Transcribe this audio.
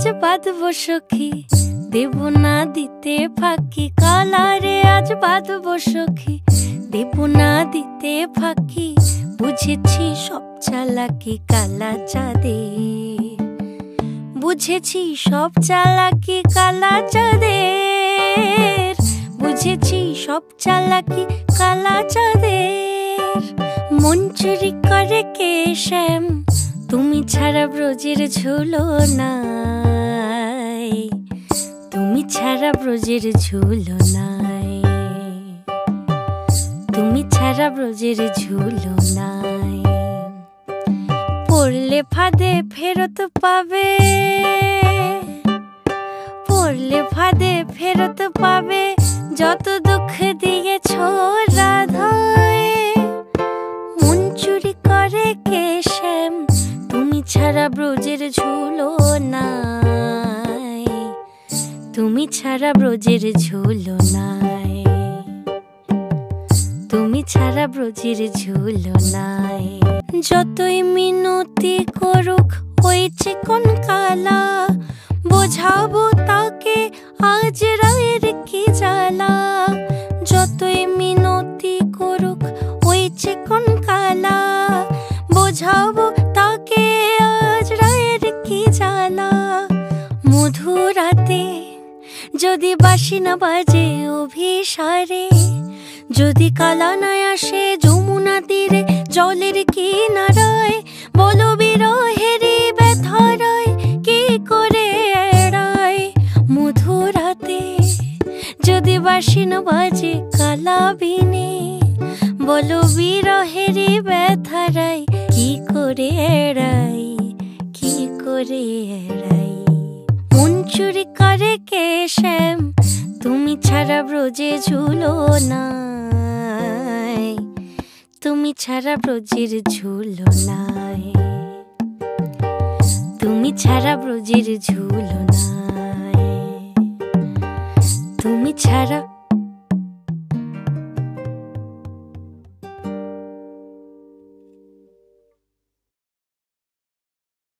আজ বাঁধবো সখী, দেব না দিতে ফাঁকি। কালারে আজ বাঁধবো সখী, দেব না দিতে ফাঁকি। বুঝেছি সব চালাকি কালা চাঁদে, বুঝেছি সব চালাকি কালা চাঁদের, বুঝেছি সব চালাকি কালা চাঁদের। মন চুরি করে কে শ্যাম, তুমি ছাড়া ব্রজের ঝুলো নাই, তুমি ছাড়া ব্রজের ঝুলো নাই, তুমি ছাড়া ব্রজের ঝুলো নাই। পড়লে ফাঁদে ফেরত পাবে, পড়লে ফাঁদে ফেরত পাবে, যত দুঃখ দিয়েছ রাধায়। মন চুরি করে কে শ্যাম, তুমি ছাড়া ব্রজের ঝুলো নাই, তুমি ছাড়া ব্রজের ঝুলো নাই, তুমি ছাড়া ব্রজের ঝুলো নাই। যতই মিনতি করুক ওই চিকন কালা, বোঝাবো তাকে আজ রায়ের কি জ্বালা। যতই মিনতি করুক ওই চিকন কালা, বোঝাবো তাকে আজ রায়ের কি জ্বালা। মধুরাতে যদি বাঁশি না বাজে অভিসারে, যদি কালা না আসে যমুনা তীরে জলের কিনারায়, বলো বিরহের ব্যথারায় কি করে এড়ায়। মধুরাতে যদি বাঁশি না বাজে কালা বিনে, বলো বিরহের ব্যথারায় কি করে এড়াই, কি করে এড়াই। মন চুরি করে কে শ্যাম, তুমি ছাড়া ব্রজে ঝুলো নাই, তুমি ছাড়া ব্রজের ঝুলো নাই, তুমি ছাড়া ব্রজের ঝুলো নাই, তুমি ছাড়া